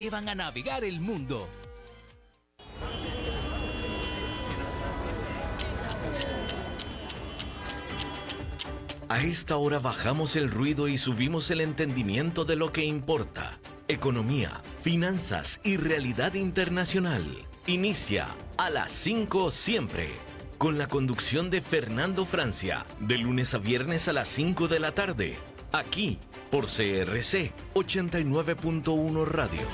Van a navegar el mundo. A esta hora bajamos el ruido y subimos el entendimiento de lo que importa. Economía, finanzas y realidad internacional. Inicia a las 5 siempre, con la conducción de Fernando Francia, de lunes a viernes a las 5 de la tarde, aquí por CRC 89.1 Radio.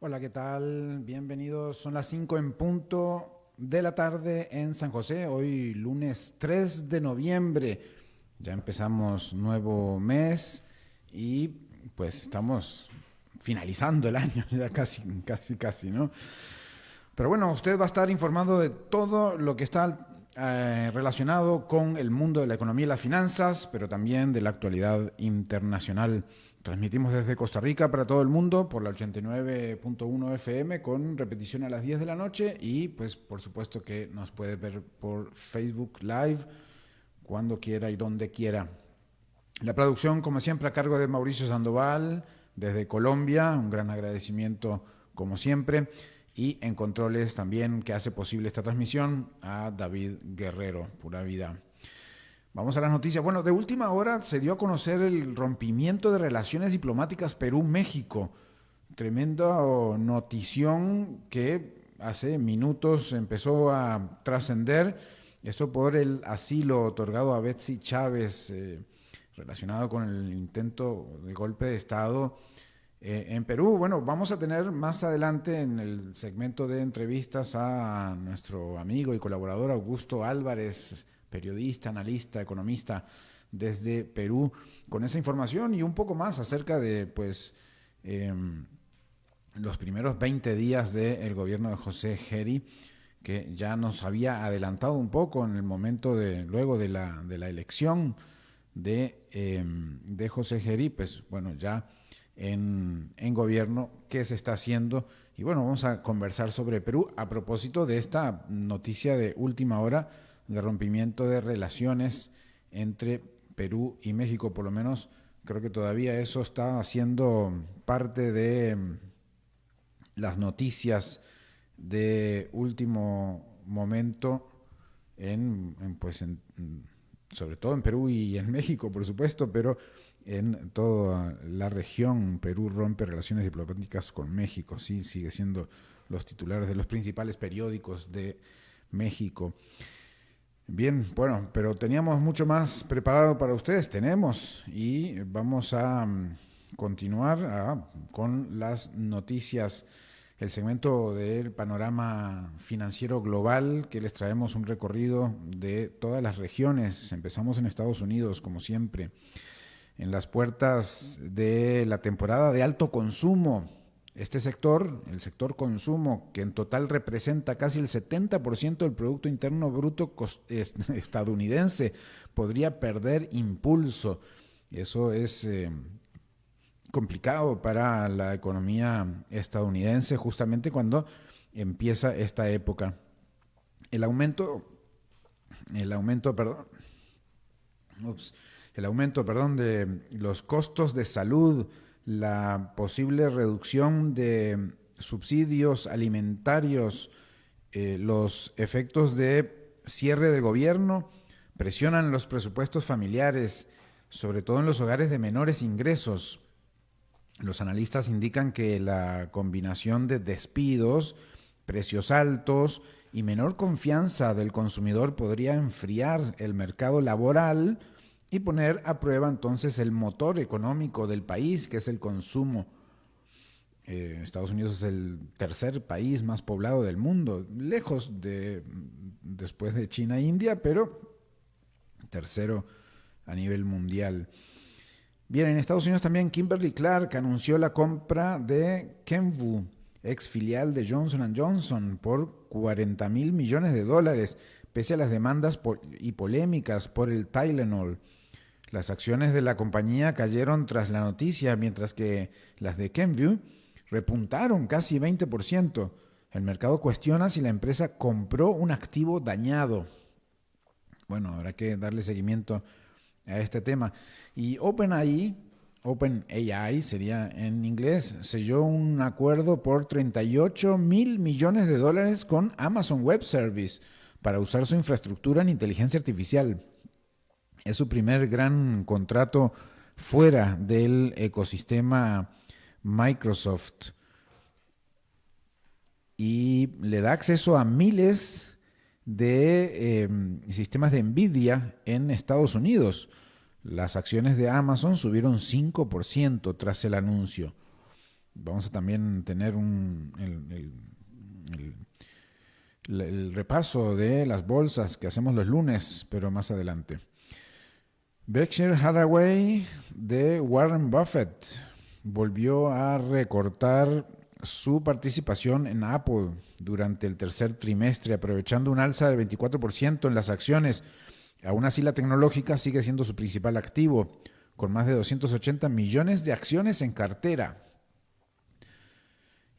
Hola, ¿qué tal? Bienvenidos. Son las 5 en punto de la tarde en San José. Hoy lunes 3 de noviembre. Ya empezamos nuevo mes y pues estamos finalizando el año, ya casi, ¿no? Pero bueno, usted va a estar informado de todo lo que está relacionado con el mundo de la economía y las finanzas, pero también de la actualidad internacional. Transmitimos desde Costa Rica para todo el mundo por la 89.1 FM con repetición a las 10 de la noche y pues por supuesto que nos puede ver por Facebook Live cuando quiera y donde quiera. La producción, como siempre, a cargo de Mauricio Sandoval desde Colombia. Un gran agradecimiento como siempre. Y en controles también, que hace posible esta transmisión, a David Guerrero, pura vida. Vamos a las noticias. Bueno, de última hora se dio a conocer el rompimiento de relaciones diplomáticas Perú-México. Tremenda notición que hace minutos empezó a trascender. Esto por el asilo otorgado a Betsy Chávez, relacionado con el intento de golpe de Estado en Perú. Bueno, vamos a tener más adelante en el segmento de entrevistas a nuestro amigo y colaborador Augusto Álvarez, periodista, analista, economista desde Perú, con esa información y un poco más acerca de los primeros 20 días del gobierno de José Geri, que ya nos había adelantado un poco en el momento luego de la elección de José Geri, pues bueno, ya en gobierno, qué se está haciendo. Y bueno, vamos a conversar sobre Perú a propósito de esta noticia de última hora de rompimiento de relaciones entre Perú y México. Por lo menos creo que todavía eso está siendo parte de las noticias de último momento sobre todo en Perú y en México, por supuesto, pero en toda la región. Perú rompe relaciones diplomáticas con México, sí, sigue siendo los titulares de los principales periódicos de México. Bien, bueno, pero teníamos mucho más preparado para ustedes, y vamos a continuar con las noticias, el segmento del panorama financiero global, que les traemos un recorrido de todas las regiones. Empezamos en Estados Unidos, como siempre, en las puertas de la temporada de alto consumo. Este sector, el sector consumo, que en total representa casi el 70% del Producto Interno Bruto estadounidense, podría perder impulso. Eso es complicado para la economía estadounidense justamente cuando empieza esta época. El aumento de los costos de salud, la posible reducción de subsidios alimentarios, los efectos de cierre del gobierno presionan los presupuestos familiares, sobre todo en los hogares de menores ingresos. Los analistas indican que la combinación de despidos, precios altos y menor confianza del consumidor podría enfriar el mercado laboral y poner a prueba entonces el motor económico del país, que es el consumo. Estados Unidos es el tercer país más poblado del mundo, lejos después de China e India, pero tercero a nivel mundial. Bien, en Estados Unidos también Kimberly-Clark anunció la compra de Kenvue, ex filial de Johnson & Johnson, por $40 mil millones, pese a las demandas y polémicas por el Tylenol. Las acciones de la compañía cayeron tras la noticia, mientras que las de Kenvue repuntaron casi 20%. El mercado cuestiona si la empresa compró un activo dañado. Bueno, habrá que darle seguimiento a este tema. Y OpenAI OpenAI sería en inglés, selló un acuerdo por $38 mil millones con Amazon Web Service para usar su infraestructura en inteligencia artificial. Es su primer gran contrato fuera del ecosistema Microsoft y le da acceso a miles de sistemas de NVIDIA en Estados Unidos. Las acciones de Amazon subieron 5% tras el anuncio. Vamos a también tener el repaso de las bolsas que hacemos los lunes, pero más adelante. Berkshire Hathaway de Warren Buffett volvió a recortar su participación en Apple durante el tercer trimestre, aprovechando un alza del 24% en las acciones. Aún así, la tecnológica sigue siendo su principal activo, con más de 280 millones de acciones en cartera.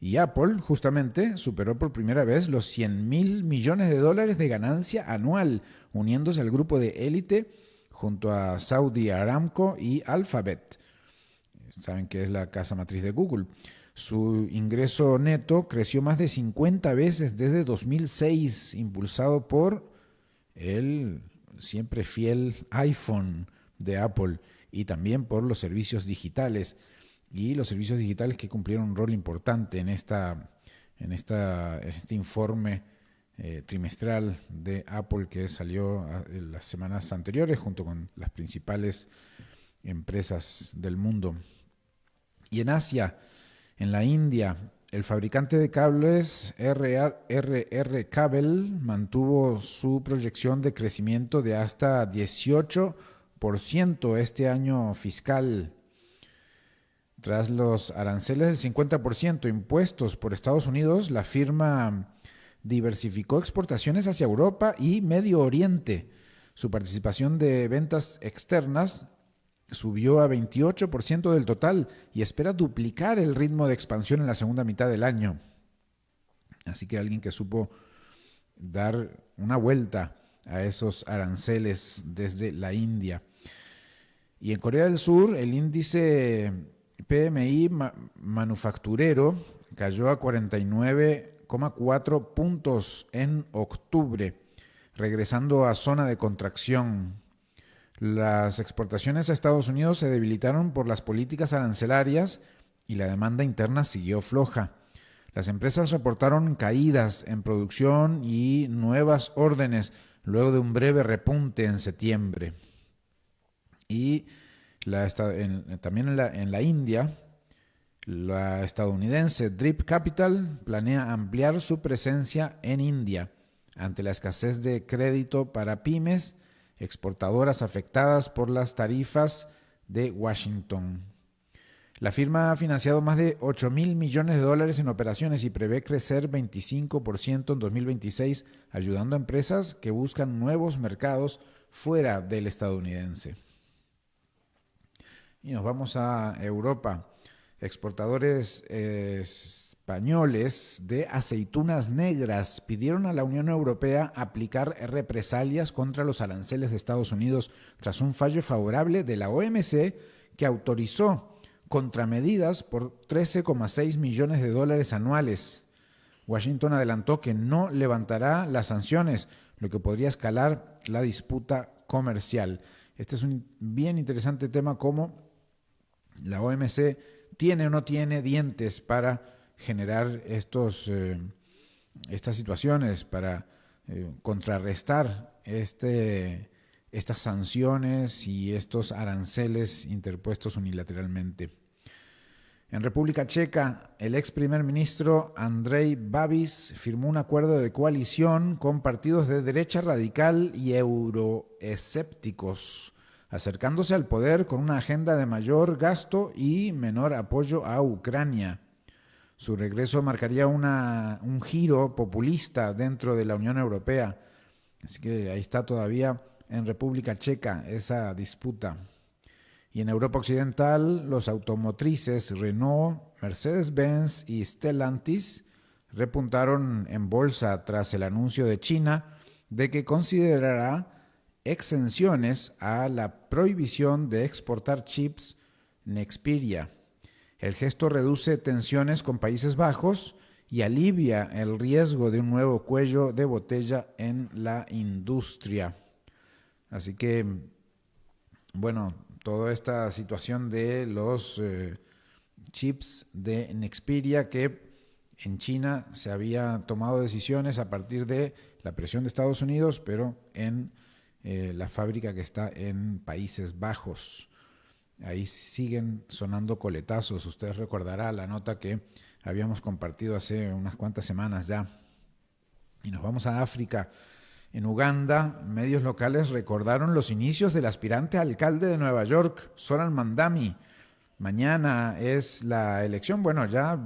Y Apple, justamente, superó por primera vez los $100 mil millones de ganancia anual, uniéndose al grupo de élite junto a Saudi Aramco y Alphabet. Saben que es la casa matriz de Google. Su ingreso neto creció más de 50 veces desde 2006, impulsado por el siempre fiel iPhone de Apple y también por los servicios digitales. Y los servicios digitales que cumplieron un rol importante en este informe trimestral de Apple que salió las semanas anteriores junto con las principales empresas del mundo. Y en Asia, en la India, el fabricante de cables RR Cable mantuvo su proyección de crecimiento de hasta 18% este año fiscal. Tras los aranceles del 50% impuestos por Estados Unidos, la firma diversificó exportaciones hacia Europa y Medio Oriente. Su participación de ventas externas subió a 28% del total y espera duplicar el ritmo de expansión en la segunda mitad del año. Así que alguien que supo dar una vuelta a esos aranceles desde la India. Y en Corea del Sur, el índice PMI manufacturero cayó a 49,4 puntos en octubre, regresando a zona de contracción. Las exportaciones a Estados Unidos se debilitaron por las políticas arancelarias y la demanda interna siguió floja. Las empresas reportaron caídas en producción y nuevas órdenes luego de un breve repunte en septiembre. Y también en la India, la estadounidense Drip Capital planea ampliar su presencia en India ante la escasez de crédito para pymes exportadoras afectadas por las tarifas de Washington. La firma ha financiado más de $8 mil millones en operaciones y prevé crecer 25% en 2026, ayudando a empresas que buscan nuevos mercados fuera del estadounidense. Y nos vamos a Europa. Exportadores españoles de aceitunas negras pidieron a la Unión Europea aplicar represalias contra los aranceles de Estados Unidos tras un fallo favorable de la OMC que autorizó contramedidas por $13,6 millones anuales. Washington adelantó que no levantará las sanciones, lo que podría escalar la disputa comercial. Este es un bien interesante tema, como la OMC tiene o no tiene dientes para generar estas situaciones, para contrarrestar estas sanciones y estos aranceles interpuestos unilateralmente. En República Checa, el ex primer ministro Andrej Babiš firmó un acuerdo de coalición con partidos de derecha radical y euroescépticos, acercándose al poder con una agenda de mayor gasto y menor apoyo a Ucrania. Su regreso marcaría un giro populista dentro de la Unión Europea. Así que ahí está todavía en República Checa esa disputa. Y en Europa Occidental, los automotrices Renault, Mercedes-Benz y Stellantis repuntaron en bolsa tras el anuncio de China de que considerará exenciones a la prohibición de exportar chips Nexperia. El gesto reduce tensiones con Países Bajos y alivia el riesgo de un nuevo cuello de botella en la industria. Así que, bueno, toda esta situación de los chips de Nexperia, que en China se había tomado decisiones a partir de la presión de Estados Unidos, pero en la fábrica que está en Países Bajos. Ahí siguen sonando coletazos. Usted recordará la nota que habíamos compartido hace unas cuantas semanas ya. Y nos vamos a África. En Uganda, medios locales recordaron los inicios del aspirante a alcalde de Nueva York, Zoran Mandami. Mañana es la elección. Bueno, ya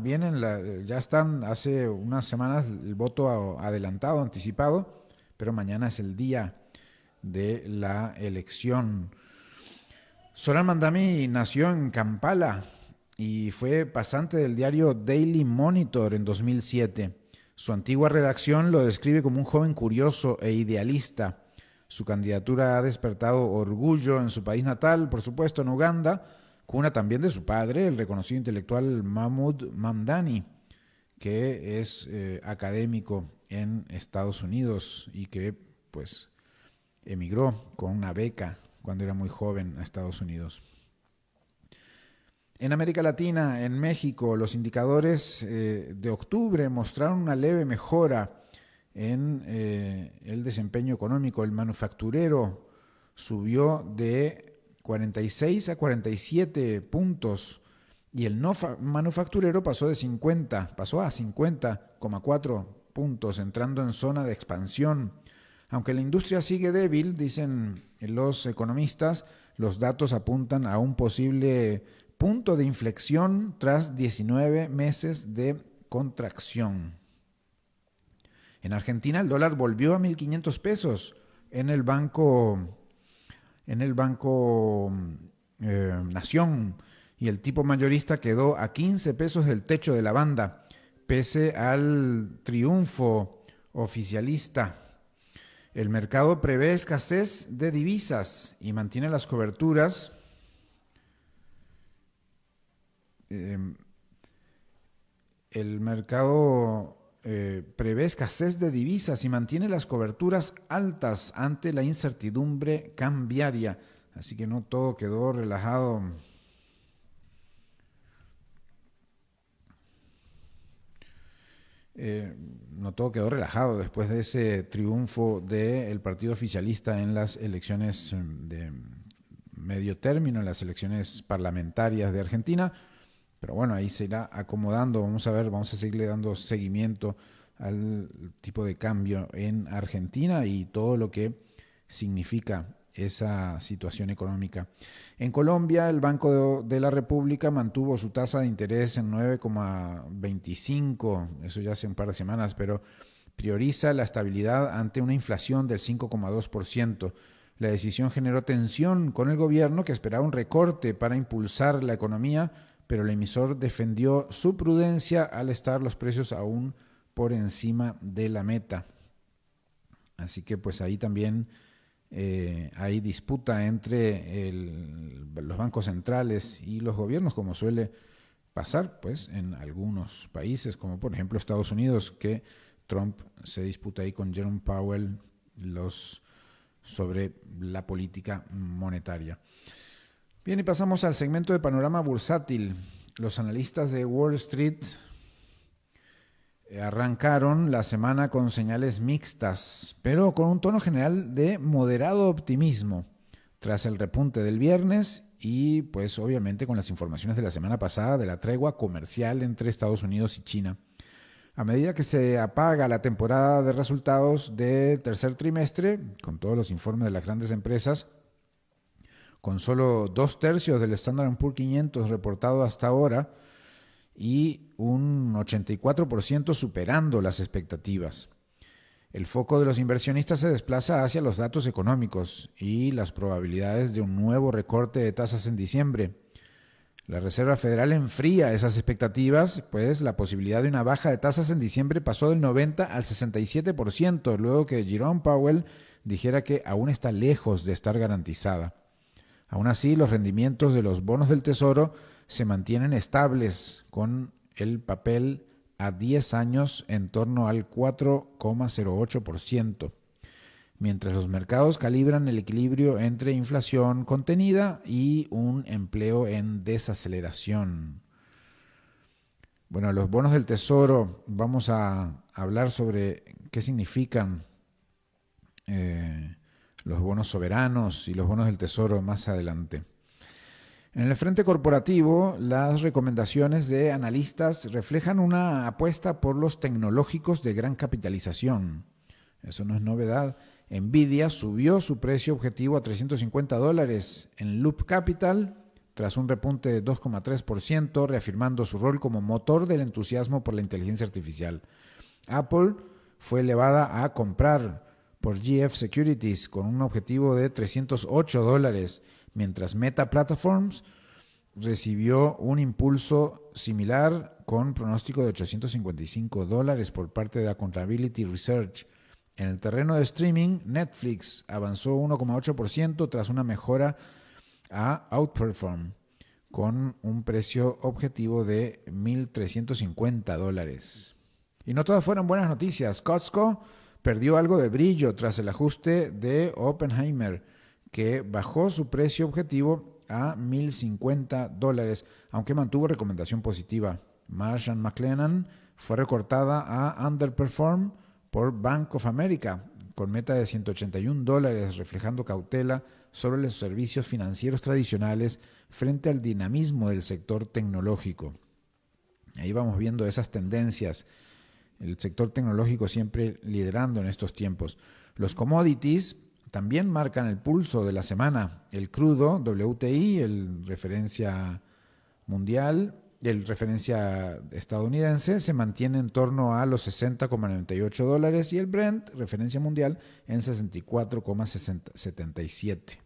están hace unas semanas el voto adelantado, anticipado, pero mañana es el día de la elección. Zoran Mandami nació en Kampala y fue pasante del diario Daily Monitor en 2007. Su antigua redacción lo describe como un joven curioso e idealista. Su candidatura ha despertado orgullo en su país natal, por supuesto en Uganda, cuna también de su padre, el reconocido intelectual Mahmoud Mamdani, que es académico en Estados Unidos y que pues emigró con una beca cuando era muy joven a Estados Unidos. En América Latina, en México, los indicadores de octubre mostraron una leve mejora en el desempeño económico. El manufacturero subió de 46 a 47 puntos y el no manufacturero pasó a 50,4 puntos, entrando en zona de expansión. Aunque la industria sigue débil, dicen los economistas, los datos apuntan a un posible punto de inflexión tras 19 meses de contracción. En Argentina el dólar volvió a 1.500 pesos en el Banco Nación y el tipo mayorista quedó a 15 pesos del techo de la banda, pese al triunfo oficialista. El mercado prevé escasez de divisas y mantiene las coberturas. El mercado prevé escasez de divisas y mantiene las coberturas altas ante la incertidumbre cambiaria. Así que no todo quedó relajado. No todo quedó relajado después de ese triunfo del partido oficialista en las elecciones de medio término, en las elecciones parlamentarias de Argentina. Pero bueno, ahí se irá acomodando. Vamos a seguirle dando seguimiento al tipo de cambio en Argentina y todo lo que significa esa situación económica. En Colombia, el Banco de la República mantuvo su tasa de interés en 9,25, eso ya hace un par de semanas, pero prioriza la estabilidad ante una inflación del 5,2%. La decisión generó tensión con el gobierno, que esperaba un recorte para impulsar la economía, pero el emisor defendió su prudencia al estar los precios aún por encima de la meta. Así que pues ahí también hay disputa entre los bancos centrales y los gobiernos, como suele pasar pues en algunos países, como por ejemplo Estados Unidos, que Trump se disputa ahí con Jerome Powell sobre la política monetaria. Bien, y pasamos al segmento de panorama bursátil. Los analistas de Wall Street arrancaron la semana con señales mixtas, pero con un tono general de moderado optimismo, tras el repunte del viernes y pues obviamente con las informaciones de la semana pasada de la tregua comercial entre Estados Unidos y China. A medida que se apaga la temporada de resultados del tercer trimestre, con todos los informes de las grandes empresas, con solo 2/3 del Standard & Poor's 500 reportado hasta ahora y un 84% superando las expectativas. El foco de los inversionistas se desplaza hacia los datos económicos y las probabilidades de un nuevo recorte de tasas en diciembre. La Reserva Federal enfría esas expectativas, pues la posibilidad de una baja de tasas en diciembre pasó del 90 al 67%, luego que Jerome Powell dijera que aún está lejos de estar garantizada. Aún así, los rendimientos de los bonos del Tesoro se mantienen estables, con el papel a 10 años en torno al 4,08%, mientras los mercados calibran el equilibrio entre inflación contenida y un empleo en desaceleración. Bueno, los bonos del Tesoro, vamos a hablar sobre qué significan los bonos soberanos y los bonos del Tesoro más adelante. En el frente corporativo, las recomendaciones de analistas reflejan una apuesta por los tecnológicos de gran capitalización. Eso no es novedad. Nvidia subió su precio objetivo a $350 en Loop Capital tras un repunte de 2,3%, reafirmando su rol como motor del entusiasmo por la inteligencia artificial. Apple fue elevada a comprar por GF Securities con un objetivo de $308, mientras Meta Platforms recibió un impulso similar con pronóstico de $855 por parte de Accountability Research. En el terreno de streaming, Netflix avanzó 1,8% tras una mejora a Outperform con un precio objetivo de $1,350. Y no todas fueron buenas noticias. Costco perdió algo de brillo tras el ajuste de Oppenheimer, que bajó su precio objetivo a $1,050, aunque mantuvo recomendación positiva. Marsh & McLennan fue recortada a Underperform por Bank of America, con meta de $181, reflejando cautela sobre los servicios financieros tradicionales frente al dinamismo del sector tecnológico. Ahí vamos viendo esas tendencias. El sector tecnológico siempre liderando en estos tiempos. Los commodities también marcan el pulso de la semana. El crudo, WTI, el referencia mundial, el referencia estadounidense, se mantiene en torno a los $60,98 y el Brent, referencia mundial, en $64,77.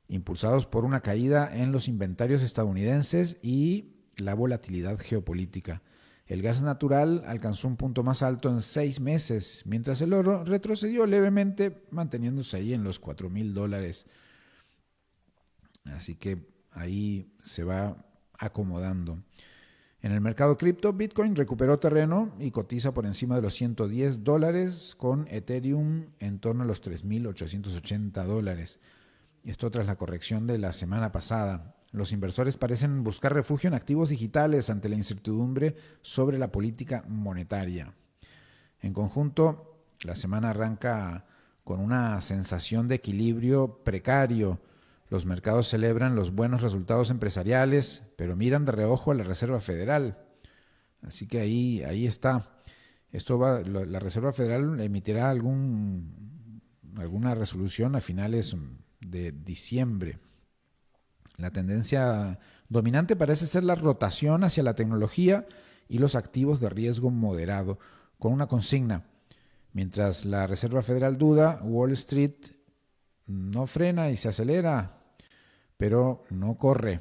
Impulsados por una caída en los inventarios estadounidenses y la volatilidad geopolítica. El gas natural alcanzó un punto más alto en 6 meses, mientras el oro retrocedió levemente, manteniéndose ahí en los $4,000. Así que ahí se va acomodando. En el mercado cripto, Bitcoin recuperó terreno y cotiza por encima de los $110, con Ethereum en torno a los $3,880. Esto tras la corrección de la semana pasada. Los inversores parecen buscar refugio en activos digitales ante la incertidumbre sobre la política monetaria. En conjunto, la semana arranca con una sensación de equilibrio precario. Los mercados celebran los buenos resultados empresariales, pero miran de reojo a la Reserva Federal. Así que ahí está. La Reserva Federal emitirá alguna resolución a finales de diciembre. La tendencia dominante parece ser la rotación hacia la tecnología y los activos de riesgo moderado, con una consigna. Mientras la Reserva Federal duda, Wall Street no frena y se acelera, pero no corre.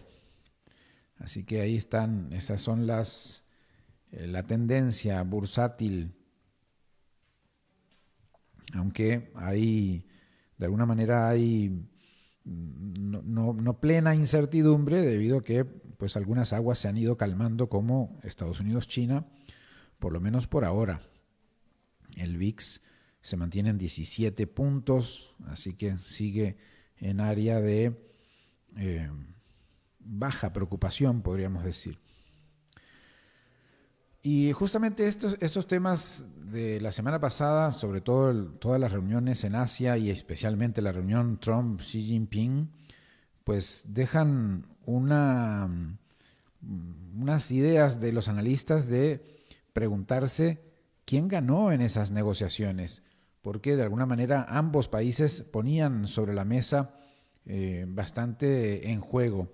Así que ahí están, esas son la tendencia bursátil. Aunque de alguna manera hay no plena incertidumbre, debido a que pues algunas aguas se han ido calmando, como Estados Unidos, China, por lo menos por ahora. El VIX se mantiene en 17 puntos, así que sigue en área de baja preocupación, podríamos decir. Y justamente estos temas de la semana pasada, sobre todo todas las reuniones en Asia y especialmente la reunión Trump-Xi Jinping, pues dejan unas ideas de los analistas de preguntarse quién ganó en esas negociaciones, porque de alguna manera ambos países ponían sobre la mesa bastante en juego.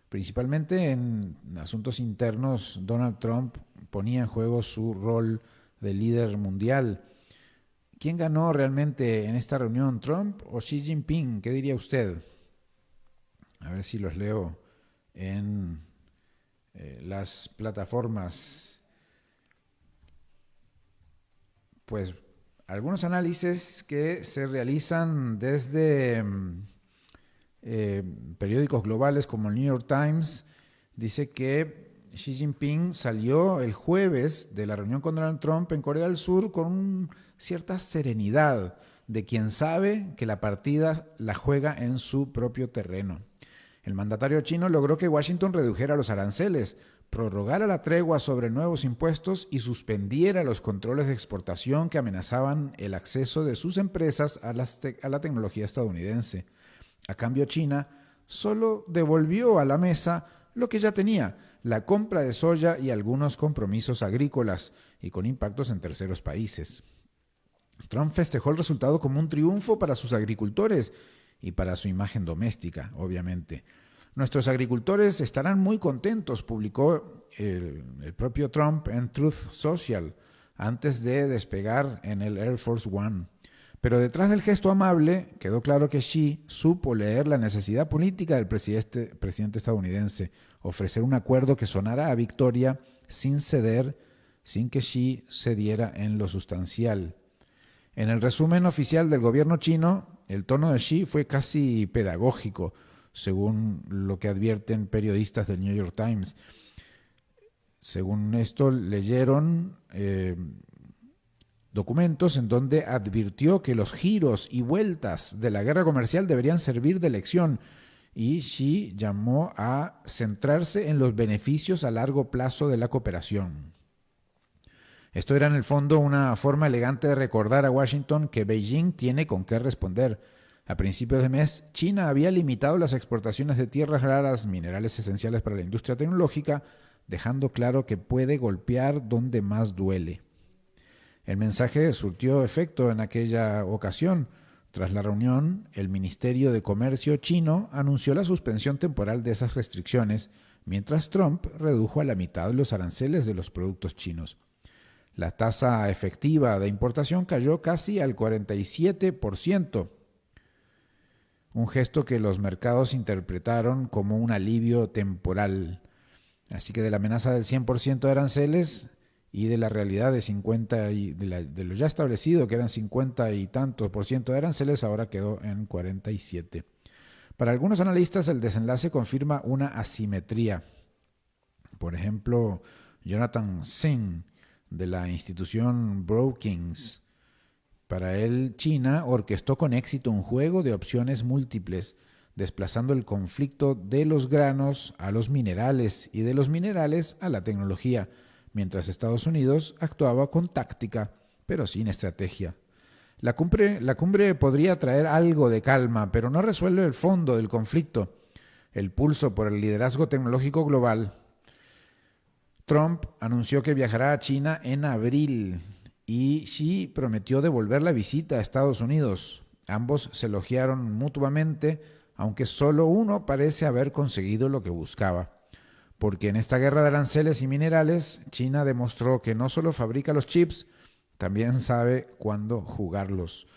Principalmente en asuntos internos, Donald Trump ponía en juego su rol de líder mundial. ¿Quién ganó realmente en esta reunión, Trump o Xi Jinping? ¿Qué diría usted? A ver si los leo en las plataformas. Pues algunos análisis que se realizan desde periódicos globales como el New York Times, dice que Xi Jinping salió el jueves de la reunión con Donald Trump en Corea del Sur con cierta serenidad de quien sabe que la partida la juega en su propio terreno. El mandatario chino logró que Washington redujera los aranceles, prorrogara la tregua sobre nuevos impuestos y suspendiera los controles de exportación que amenazaban el acceso de sus empresas a la tecnología estadounidense. A cambio, China solo devolvió a la mesa lo que ya tenía, la compra de soya y algunos compromisos agrícolas, y con impactos en terceros países. Trump festejó el resultado como un triunfo para sus agricultores y para su imagen doméstica, obviamente. Nuestros agricultores estarán muy contentos, publicó el propio Trump en Truth Social antes de despegar en el Air Force One. Pero detrás del gesto amable quedó claro que Xi supo leer la necesidad política del presidente estadounidense, ofrecer un acuerdo que sonara a victoria sin ceder, sin que Xi cediera en lo sustancial. En el resumen oficial del gobierno chino, el tono de Xi fue casi pedagógico, según lo que advierten periodistas del New York Times. Según esto, leyeron documentos en donde advirtió que los giros y vueltas de la guerra comercial deberían servir de lección, y Xi llamó a centrarse en los beneficios a largo plazo de la cooperación. Esto era en el fondo una forma elegante de recordar a Washington que Beijing tiene con qué responder. A principios de mes, China había limitado las exportaciones de tierras raras, minerales esenciales para la industria tecnológica, dejando claro que puede golpear donde más duele. El mensaje surtió efecto en aquella ocasión. Tras la reunión, el Ministerio de Comercio chino anunció la suspensión temporal de esas restricciones, mientras Trump redujo a la mitad los aranceles de los productos chinos. La tasa efectiva de importación cayó casi al 47%, un gesto que los mercados interpretaron como un alivio temporal. Así que de la amenaza del 100% de aranceles y de la realidad de 50 y de lo ya establecido, que eran 50 y tantos por ciento de aranceles, ahora quedó en 47. Para algunos analistas, el desenlace confirma una asimetría. Por ejemplo, Jonathan Singh, de la institución Brookings. Para él, China orquestó con éxito un juego de opciones múltiples, desplazando el conflicto de los granos a los minerales y de los minerales a la tecnología, mientras Estados Unidos actuaba con táctica, pero sin estrategia. La cumbre podría traer algo de calma, pero no resuelve el fondo del conflicto, el pulso por el liderazgo tecnológico global. Trump anunció que viajará a China en abril y Xi prometió devolver la visita a Estados Unidos. Ambos se elogiaron mutuamente, aunque solo uno parece haber conseguido lo que buscaba. Porque en esta guerra de aranceles y minerales, China demostró que no solo fabrica los chips, también sabe cuándo jugarlos.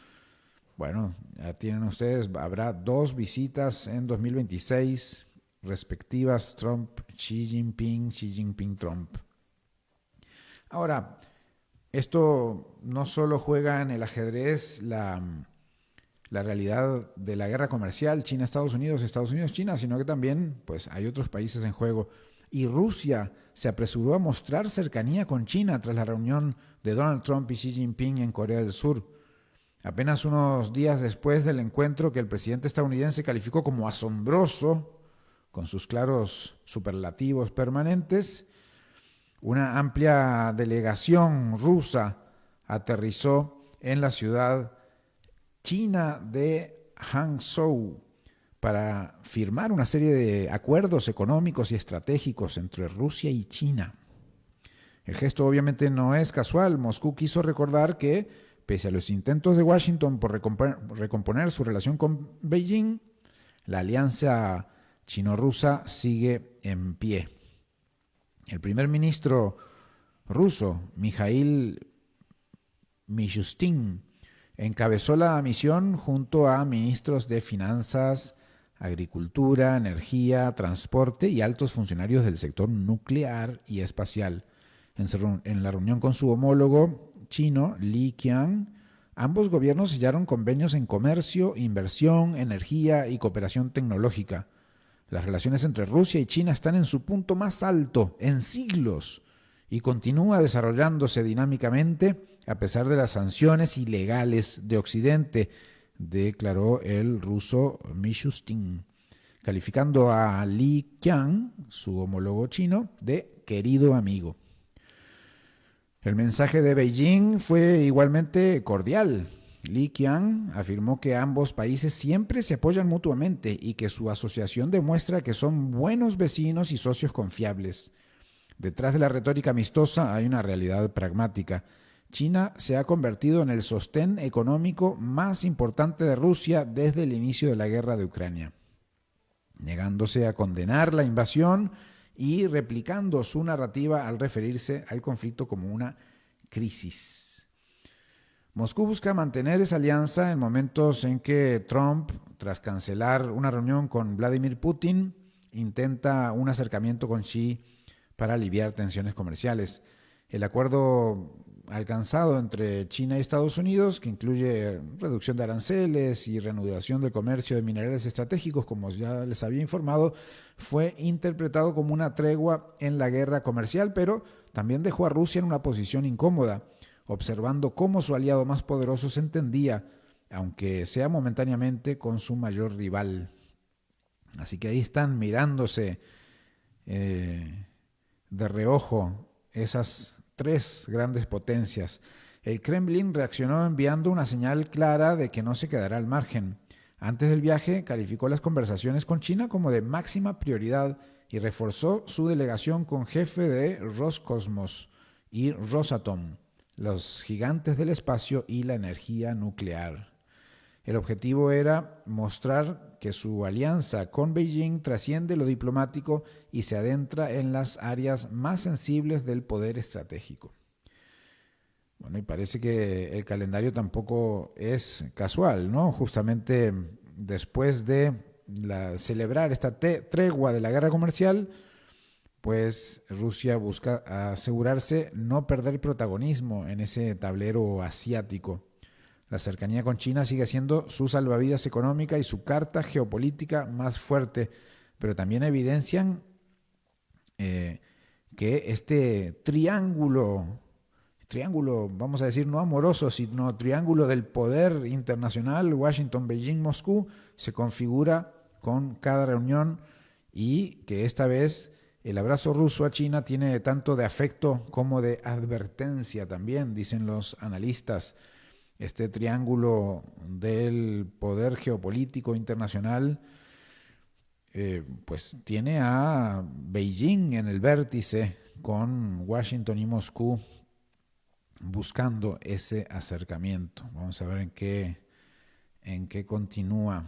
Bueno, ya tienen ustedes, habrá 2 visitas en 2026 respectivas, Trump, Xi Jinping, Trump. Ahora, esto no solo juega en el ajedrez la realidad de la guerra comercial China-Estados Unidos, Estados Unidos-China, sino que también pues, hay otros países en juego. Y Rusia se apresuró a mostrar cercanía con China tras la reunión de Donald Trump y Xi Jinping en Corea del Sur. Apenas unos días después del encuentro que el presidente estadounidense calificó como asombroso, con sus claros superlativos permanentes, una amplia delegación rusa aterrizó en la ciudad china de Hangzhou para firmar una serie de acuerdos económicos y estratégicos entre Rusia y China. El gesto obviamente no es casual. Moscú quiso recordar que, pese a los intentos de Washington por recomponer su relación con Beijing, la alianza chino-rusa sigue en pie. El primer ministro ruso, Mikhail Mishustin, encabezó la misión junto a ministros de finanzas, agricultura, energía, transporte y altos funcionarios del sector nuclear y espacial. En la reunión con su homólogo chino, Li Qiang, Ambos gobiernos sellaron convenios en comercio, inversión, energía y cooperación tecnológica. Las relaciones entre Rusia y China están en su punto más alto en siglos y continúa desarrollándose dinámicamente a pesar de las sanciones ilegales de Occidente, declaró el ruso Mishustin, calificando a Li Qiang, su homólogo chino, de querido amigo. El mensaje de Beijing fue igualmente cordial. Li Qiang afirmó que ambos países siempre se apoyan mutuamente y que su asociación demuestra que son buenos vecinos y socios confiables. Detrás de la retórica amistosa hay una realidad pragmática. China se ha convertido en el sostén económico más importante de Rusia desde el inicio de la guerra de Ucrania, negándose a condenar la invasión y replicando su narrativa al referirse al conflicto como una crisis. Moscú busca mantener esa alianza en momentos en que Trump, tras cancelar una reunión con Vladimir Putin, intenta un acercamiento con Xi para aliviar tensiones comerciales. El acuerdo alcanzado entre China y Estados Unidos, que incluye reducción de aranceles y reanudación del comercio de minerales estratégicos, como ya les había informado, fue interpretado como una tregua en la guerra comercial, pero también dejó a Rusia en una posición incómoda, observando cómo su aliado más poderoso se entendía, aunque sea momentáneamente, con su mayor rival. Así que ahí están mirándose de reojo esas tres grandes potencias. El Kremlin reaccionó enviando una señal clara de que no se quedará al margen. Antes del viaje, calificó las conversaciones con China como de máxima prioridad y reforzó su delegación con jefe de Roscosmos y Rosatom, los gigantes del espacio y la energía nuclear. El objetivo era mostrar que su alianza con Beijing trasciende lo diplomático y se adentra en las áreas más sensibles del poder estratégico. Bueno, y parece que el calendario tampoco es casual, ¿no? Justamente después de celebrar esta tregua de la guerra comercial, pues Rusia busca asegurarse no perder protagonismo en ese tablero asiático. La cercanía con China sigue siendo su salvavidas económica y su carta geopolítica más fuerte, pero también evidencian que este triángulo, vamos a decir no amoroso, sino triángulo del poder internacional, Washington, Beijing, Moscú, se configura con cada reunión y que esta vez el abrazo ruso a China tiene tanto de afecto como de advertencia también, dicen los analistas. Este triángulo del poder geopolítico internacional pues tiene a Beijing en el vértice con Washington y Moscú buscando ese acercamiento. Vamos a ver en qué continúa.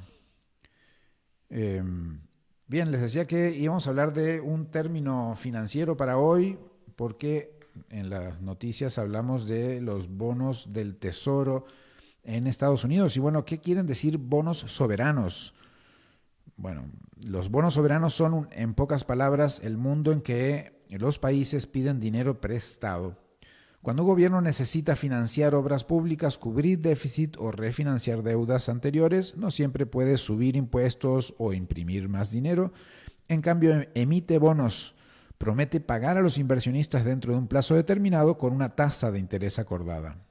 Bien, les decía que íbamos a hablar de un término financiero para hoy porque en las noticias hablamos de los bonos del Tesoro en Estados Unidos. Y bueno, ¿qué quieren decir bonos soberanos? Bueno, los bonos soberanos son, en pocas palabras, el mundo en que los países piden dinero prestado. Cuando un gobierno necesita financiar obras públicas, cubrir déficit o refinanciar deudas anteriores, no siempre puede subir impuestos o imprimir más dinero. En cambio, emite bonos. Promete pagar a los inversionistas dentro de un plazo determinado con una tasa de interés acordada.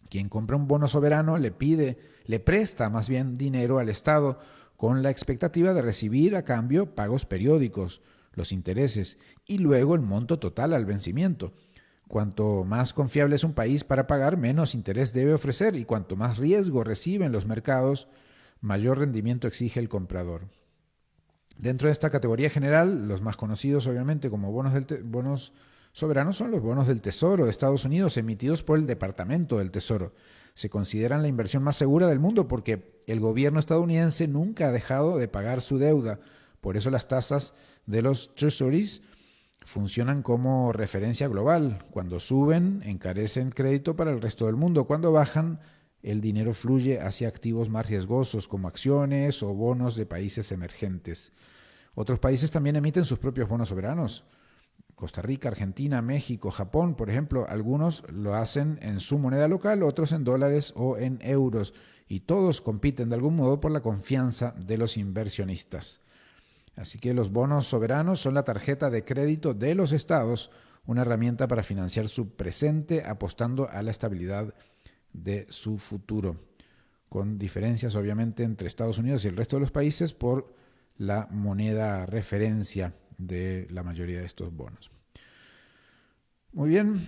Quien compra un bono soberano le presta más bien dinero al Estado con la expectativa de recibir a cambio pagos periódicos, los intereses y luego el monto total al vencimiento. Cuanto más confiable es un país para pagar, menos interés debe ofrecer y cuanto más riesgo reciben los mercados, mayor rendimiento exige el comprador. Dentro de esta categoría general, los más conocidos obviamente como bonos soberanos son los bonos del Tesoro de Estados Unidos emitidos por el Departamento del Tesoro. Se consideran la inversión más segura del mundo porque el gobierno estadounidense nunca ha dejado de pagar su deuda. Por eso las tasas de los treasuries funcionan como referencia global. Cuando suben, encarecen crédito para el resto del mundo. Cuando bajan, el dinero fluye hacia activos más riesgosos como acciones o bonos de países emergentes. Otros países también emiten sus propios bonos soberanos. Costa Rica, Argentina, México, Japón, por ejemplo, algunos lo hacen en su moneda local, otros en dólares o en euros, y todos compiten de algún modo por la confianza de los inversionistas. Así que los bonos soberanos son la tarjeta de crédito de los estados, una herramienta para financiar su presente apostando a la estabilidad de su futuro, con diferencias obviamente entre Estados Unidos y el resto de los países por la moneda referencia de la mayoría de estos bonos. Muy bien,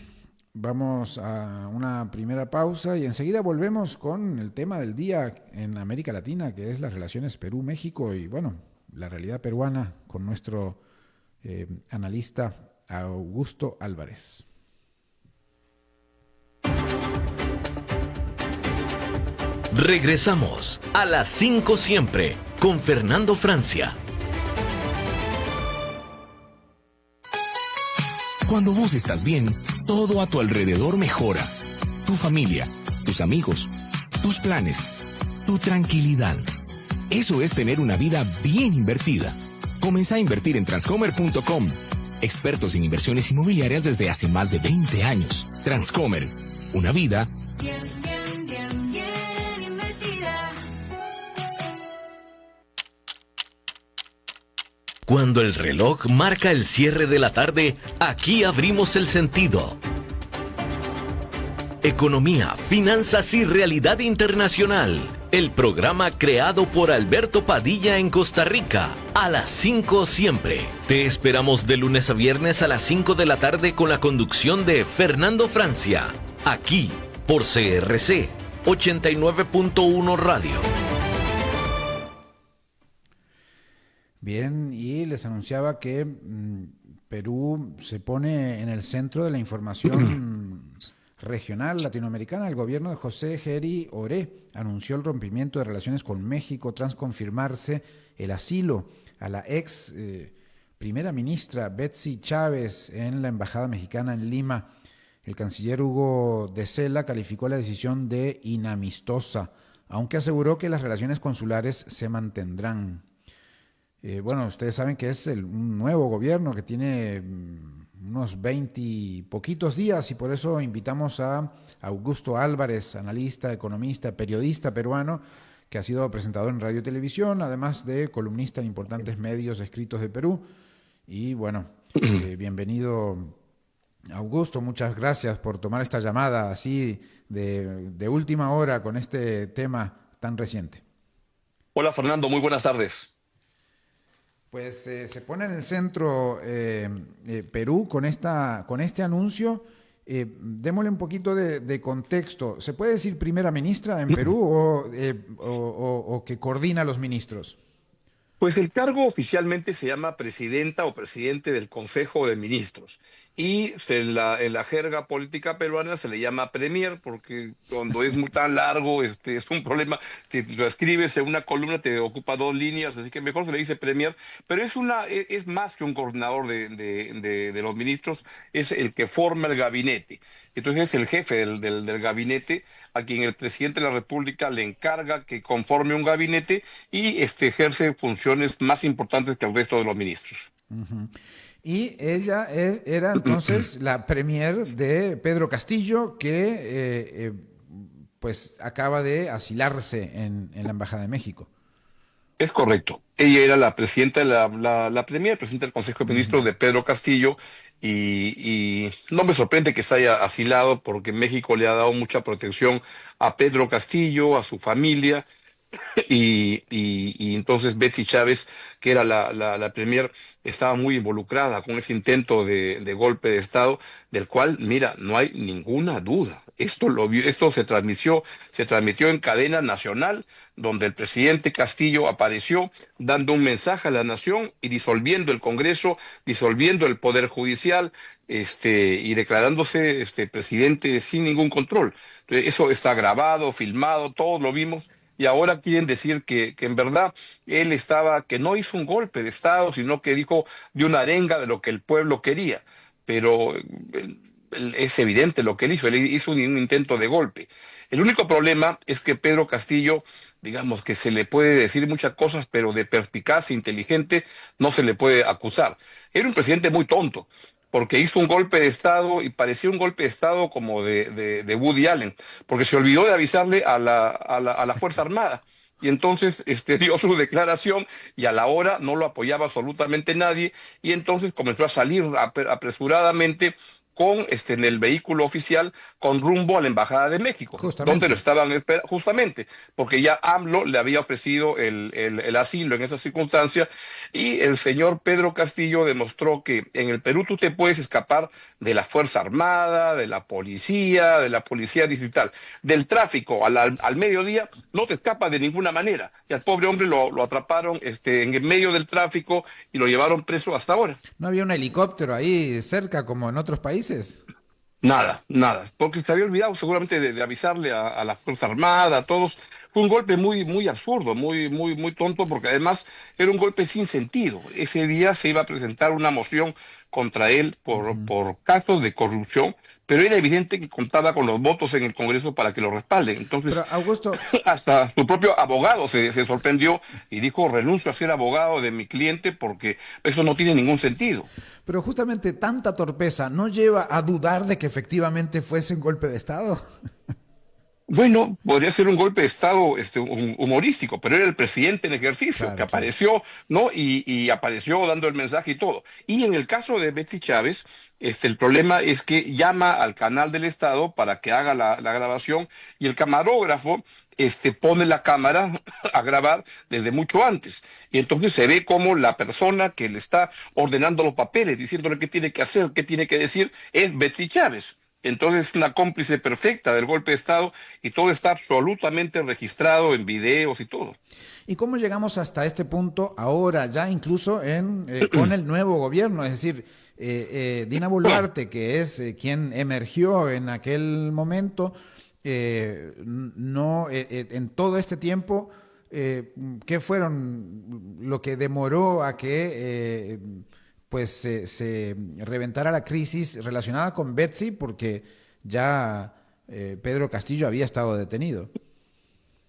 vamos a una primera pausa y enseguida volvemos con el tema del día en América Latina, que es las relaciones Perú-México y bueno, la realidad peruana con nuestro analista Augusto Álvarez. Regresamos a las 5 siempre con Fernando Francia. Cuando vos estás bien, todo a tu alrededor mejora. Tu familia, tus amigos, tus planes, tu tranquilidad. Eso es tener una vida bien invertida. Comenzá a invertir en Transcomer.com. Expertos en inversiones inmobiliarias desde hace más de 20 años. Transcomer, una vida bien invertida. Cuando el reloj marca el cierre de la tarde, aquí abrimos el sentido. Economía, finanzas y realidad internacional. El programa creado por Alberto Padilla en Costa Rica. A las 5 siempre. Te esperamos de lunes a viernes a las 5 de la tarde con la conducción de Fernando Francia. Aquí, por CRC 89.1 Radio. Bien, y les anunciaba que Perú se pone en el centro de la información regional latinoamericana. El gobierno de José Geri Oré anunció el rompimiento de relaciones con México tras confirmarse el asilo a la ex primera ministra Betsy Chávez en la embajada mexicana en Lima. El canciller Hugo de Sela calificó la decisión de inamistosa, aunque aseguró que las relaciones consulares se mantendrán. Bueno, ustedes saben que es un nuevo gobierno que tiene unos 20 y poquitos días y por eso invitamos a Augusto Álvarez, analista, economista, periodista peruano, que ha sido presentador en radio y televisión, además de columnista en importantes medios escritos de Perú. Y bueno, bienvenido Augusto, muchas gracias por tomar esta llamada así de última hora con este tema tan reciente. Hola Fernando, muy buenas tardes. Pues se pone en el centro Perú con este anuncio. Démosle un poquito de contexto. ¿Se puede decir primera ministra en Perú o que coordina a los ministros? Pues el cargo oficialmente se llama presidenta o presidente del Consejo de Ministros y en la jerga política peruana se le llama premier porque cuando es muy tan largo es un problema. Si lo escribes en una columna te ocupa 2 líneas, así que mejor se le dice premier, pero es más que un coordinador de los ministros, es el que forma el gabinete. Entonces es el jefe del gabinete a quien el presidente de la República le encarga que conforme un gabinete y ejerce funciones más importantes que el resto de los ministros. Uh-huh. Y ella era entonces la premier de Pedro Castillo, que pues acaba de asilarse en la Embajada de México. Es correcto. Ella era la presidenta de la premier, presidenta del Consejo de Ministros de Pedro Castillo, y no me sorprende que se haya asilado porque México le ha dado mucha protección a Pedro Castillo, a su familia. Y entonces Betsy Chávez, que era la premier, estaba muy involucrada con ese intento de golpe de Estado, del cual, mira, no hay ninguna duda. Esto se transmitió en cadena nacional, donde el presidente Castillo apareció dando un mensaje a la nación y disolviendo el Congreso, disolviendo el Poder Judicial, y declarándose presidente sin ningún control. Entonces, eso está grabado, filmado, todos lo vimos. Y ahora quieren decir que en verdad que no hizo un golpe de Estado, sino que dijo de una arenga de lo que el pueblo quería. Pero es evidente lo que él hizo un intento de golpe. El único problema es que Pedro Castillo, digamos que se le puede decir muchas cosas, pero de perspicaz e inteligente no se le puede acusar. Era un presidente muy tonto, porque hizo un golpe de Estado y parecía un golpe de Estado como de Woody Allen, porque se olvidó de avisarle a la Fuerza Armada. Y entonces dio su declaración y a la hora no lo apoyaba absolutamente nadie y entonces comenzó a salir apresuradamente en el vehículo oficial con rumbo a la Embajada de México, donde lo Justamente. estaban esperando, justamente, porque ya AMLO le había ofrecido el asilo en esa circunstancia y el señor Pedro Castillo demostró que en el Perú tú te puedes escapar de la Fuerza Armada, de la policía distrital, del tráfico al mediodía, no te escapas de ninguna manera. Y al pobre hombre lo atraparon en el medio del tráfico y lo llevaron preso hasta ahora. ¿No había un helicóptero ahí cerca como en otros países? Nada, nada, porque se había olvidado seguramente de avisarle a la Fuerza Armada, a todos. Fue un golpe muy, muy absurdo, muy tonto, porque además era un golpe sin sentido. Ese día se iba a presentar una moción contra él Ujú. por casos de corrupción, pero era evidente que contaba con los votos en el Congreso para que lo respalden. Pero Entonces, Augusto, hasta su propio abogado se sorprendió y dijo, renuncio a ser abogado de mi cliente porque eso no tiene ningún sentido. pero justamente tanta torpeza no lleva a dudar de que efectivamente fuese un golpe de Estado. Bueno, podría ser un golpe de Estado humorístico, pero era el presidente en ejercicio que Claro, claro. apareció, ¿no? Y apareció dando el mensaje y todo. Y en el caso de Betsy Chávez, el problema es que llama al canal del Estado para que haga la grabación y el camarógrafo pone la cámara a grabar desde mucho antes. Y entonces se ve como la persona que le está ordenando los papeles, diciéndole qué tiene que hacer, qué tiene que decir, es Betsy Chávez. Entonces es una cómplice perfecta del golpe de Estado y todo está absolutamente registrado en videos y todo. ¿Y cómo llegamos hasta este punto ahora, ya incluso con el nuevo gobierno? Es decir, Dina Boluarte, que es quien emergió en aquel momento, no, en todo este tiempo, ¿qué fueron lo que demoró a que pues se reventara la crisis relacionada con Betsy? Porque ya Pedro Castillo había estado detenido.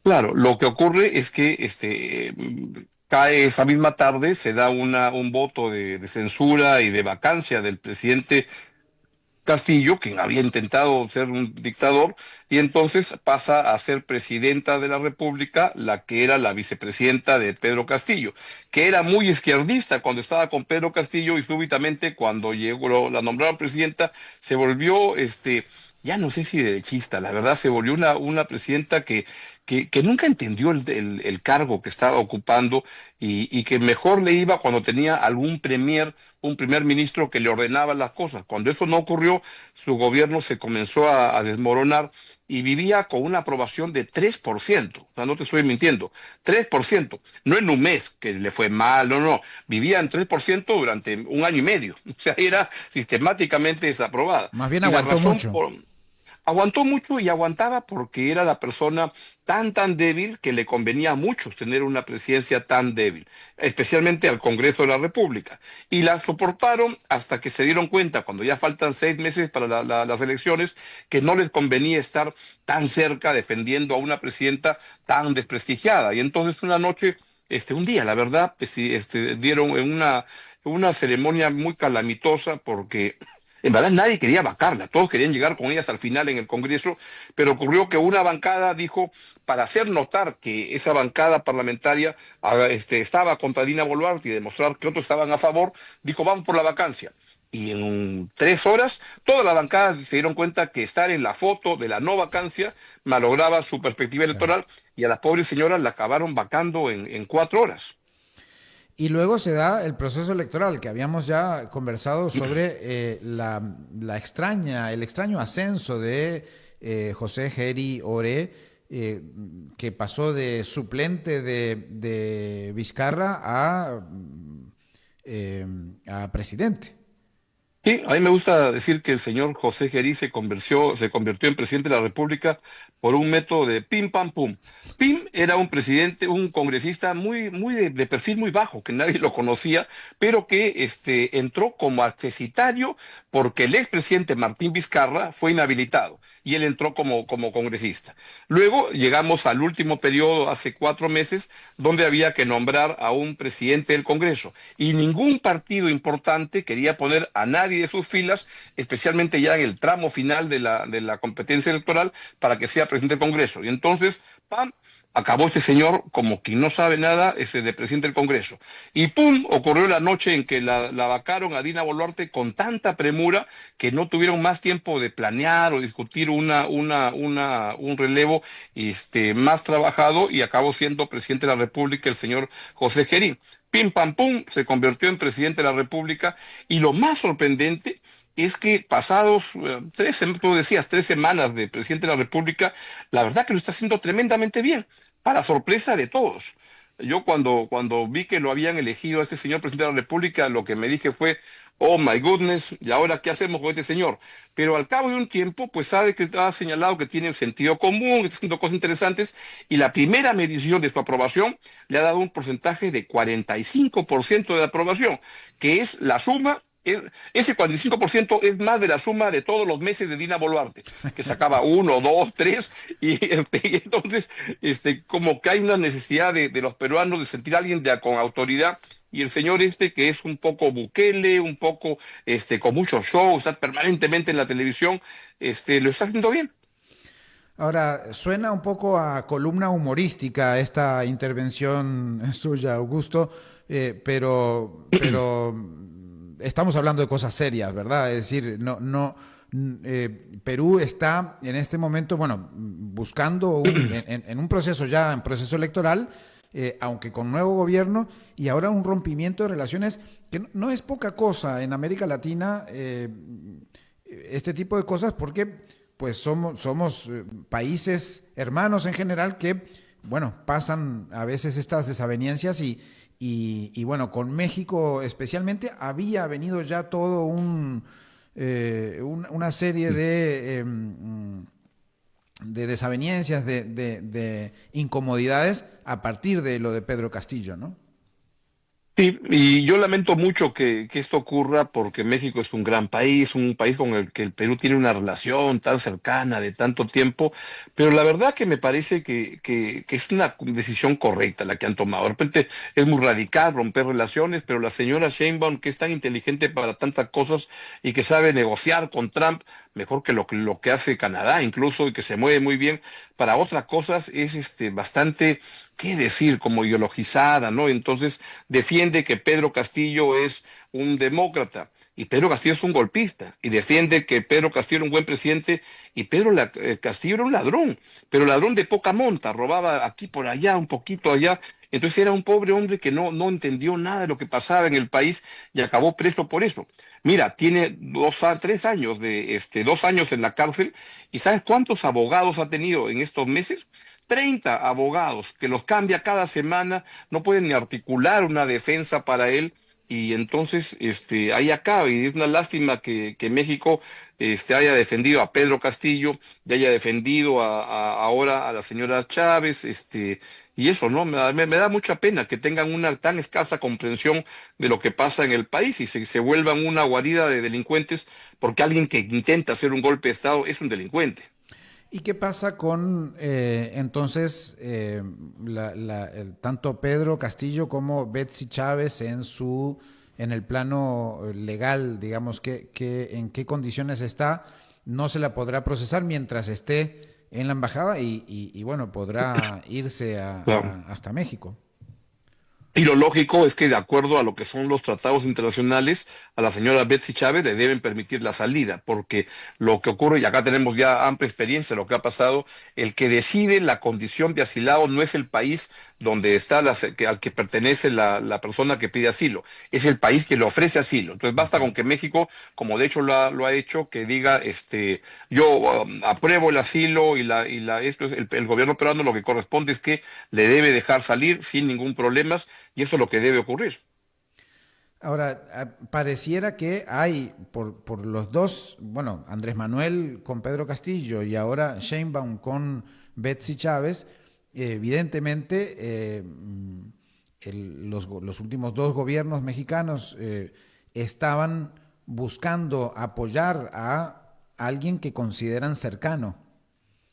Claro, lo que ocurre es que cae esa misma tarde, se da un voto de censura y de vacancia del presidente Castillo, quien había intentado ser un dictador, y entonces pasa a ser presidenta de la República, la que era la vicepresidenta de Pedro Castillo, que era muy izquierdista cuando estaba con Pedro Castillo y súbitamente cuando llegó, la nombraron presidenta, se volvió, ya no sé si derechista, la verdad, se volvió una presidenta que nunca entendió el cargo que estaba ocupando y que mejor le iba cuando tenía un primer ministro que le ordenaba las cosas. Cuando eso no ocurrió, su gobierno se comenzó a desmoronar y vivía con una aprobación de 3%. O sea, no te estoy mintiendo, 3%. No en un mes que le fue mal, no. Vivía en 3% durante un año y medio. O sea, era sistemáticamente desaprobada. Más bien Y la aguantó razón mucho. por... Aguantó mucho y aguantaba porque era la persona tan débil que le convenía a muchos tener una presidencia tan débil, especialmente al Congreso de la República. Y la soportaron hasta que se dieron cuenta, cuando ya faltan 6 meses para las elecciones, que no les convenía estar tan cerca defendiendo a una presidenta tan desprestigiada. Y entonces una noche, un día, la verdad, pues, sí, dieron en una ceremonia muy calamitosa porque en verdad nadie quería vacarla, todos querían llegar con ella hasta el final en el Congreso, pero ocurrió que una bancada dijo, para hacer notar que esa bancada parlamentaria estaba contra Dina Boluarte y demostrar que otros estaban a favor, dijo, vamos por la vacancia. Y en 3 horas, toda la bancada se dieron cuenta que estar en la foto de la no vacancia malograba su perspectiva Claro. electoral y a las pobres señoras la acabaron vacando en 4 horas. Y luego se da el proceso electoral, que habíamos ya conversado sobre el extraño ascenso de José Geri Oré, que pasó de suplente de Vizcarra a presidente. Sí, a mí me gusta decir que el señor José Gerí se convirtió en presidente de la República por un método de pim pam pum. Pim era un presidente, un congresista muy de perfil muy bajo, que nadie lo conocía, pero que entró como accesitario porque el expresidente Martín Vizcarra fue inhabilitado y él entró como congresista. Luego llegamos al último periodo, hace 4 meses, donde había que nombrar a un presidente del Congreso y ningún partido importante quería poner a nadie nadie de sus filas, especialmente ya en el tramo final de la competencia electoral, para que sea presidente del Congreso. Y entonces, ¡pam!, acabó este señor como quien no sabe nada de presidente del Congreso. Y ¡pum!, ocurrió la noche en que la vacaron a Dina Boluarte con tanta premura que no tuvieron más tiempo de planear o discutir un relevo más trabajado, y acabó siendo presidente de la República el señor José Gerín. Pim pam pum, se convirtió en presidente de la República, y lo más sorprendente es que pasados tú decías, 3 semanas de presidente de la República, la verdad que lo está haciendo tremendamente bien, para sorpresa de todos. Yo cuando vi que lo habían elegido a este señor presidente de la República, lo que me dije fue, oh my goodness, ¿y ahora qué hacemos con este señor? Pero al cabo de un tiempo, pues sabe que ha señalado que tiene sentido común, que está haciendo cosas interesantes, y la primera medición de su aprobación le ha dado un porcentaje de 45% de aprobación, que es la suma. Ese 45% es más de la suma de todos los meses de Dina Boluarte, que sacaba 1, 2, 3, y entonces como que hay una necesidad de los peruanos de sentir a alguien con autoridad, y el señor que es un poco Bukele, un poco con mucho show, está permanentemente en la televisión, lo está haciendo bien. Ahora, suena un poco a columna humorística esta intervención suya, Augusto, pero estamos hablando de cosas serias, ¿verdad? Es decir, Perú está en este momento, bueno, buscando en un proceso ya, en proceso electoral, aunque con nuevo gobierno, y ahora un rompimiento de relaciones que no es poca cosa en América Latina, este tipo de cosas, porque pues somos países hermanos en general que, bueno, pasan a veces estas desavenencias y bueno, con México especialmente había venido ya todo una serie de desavenencias, de incomodidades a partir de lo de Pedro Castillo, ¿no? Sí, y yo lamento mucho que esto ocurra, porque México es un país con el que el Perú tiene una relación tan cercana de tanto tiempo, pero la verdad que me parece que es una decisión correcta la que han tomado. De repente es muy radical romper relaciones, pero la señora Sheinbaum, que es tan inteligente para tantas cosas y que sabe negociar con Trump mejor que lo que hace Canadá incluso, y que se mueve muy bien para otras cosas, es bastante, qué decir, como ideologizada, ¿no? Entonces defiende que Pedro Castillo es un demócrata y Pedro Castillo es un golpista, y defiende que Pedro Castillo era un buen presidente y Castillo era un ladrón, pero ladrón de poca monta, robaba aquí por allá, un poquito allá. Entonces era un pobre hombre que no entendió nada de lo que pasaba en el país y acabó preso por eso. Mira, tiene 3 años 2 años en la cárcel, y ¿sabes cuántos abogados ha tenido en estos meses? 30 abogados que los cambia cada semana, no pueden ni articular una defensa para él, y entonces ahí acaba. Y es una lástima que México haya defendido a Pedro Castillo y haya defendido ahora a la señora Chávez, y eso, ¿no? Me da mucha pena que tengan una tan escasa comprensión de lo que pasa en el país, y se vuelvan una guarida de delincuentes, porque alguien que intenta hacer un golpe de Estado es un delincuente. ¿Y qué pasa con entonces tanto Pedro Castillo como Betsy Chávez en el plano legal, digamos, en qué condiciones está? No se la podrá procesar mientras esté en la embajada y bueno, podrá irse Claro. hasta México. Y lo lógico es que, de acuerdo a lo que son los tratados internacionales, a la señora Betsy Chávez le deben permitir la salida, porque lo que ocurre, y acá tenemos ya amplia experiencia de lo que ha pasado, el que decide la condición de asilado no es el país donde está al que pertenece la persona que pide asilo, es el país que le ofrece asilo. Entonces basta con que México, como de hecho lo ha hecho, que diga, yo apruebo el asilo, esto es el gobierno peruano, lo que corresponde es que le debe dejar salir sin ningún problema. Y eso es lo que debe ocurrir. Ahora, pareciera que hay por los dos, bueno, Andrés Manuel con Pedro Castillo y ahora Sheinbaum con Betsy Chávez, evidentemente los últimos dos gobiernos mexicanos estaban buscando apoyar a alguien que consideran cercano,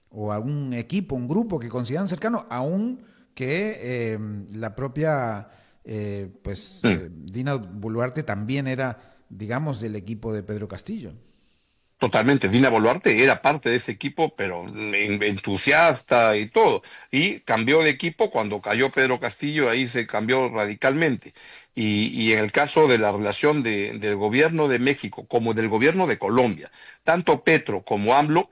o a un equipo, un grupo que consideran cercano, aún que la propia Dina Boluarte también era digamos, del equipo de Pedro Castillo. Totalmente, Dina Boluarte era parte de ese equipo, pero entusiasta y todo. Y cambió de equipo cuando cayó Pedro Castillo, ahí se cambió radicalmente. Y en el caso de la relación del gobierno de México como del gobierno de Colombia, tanto Petro como AMLO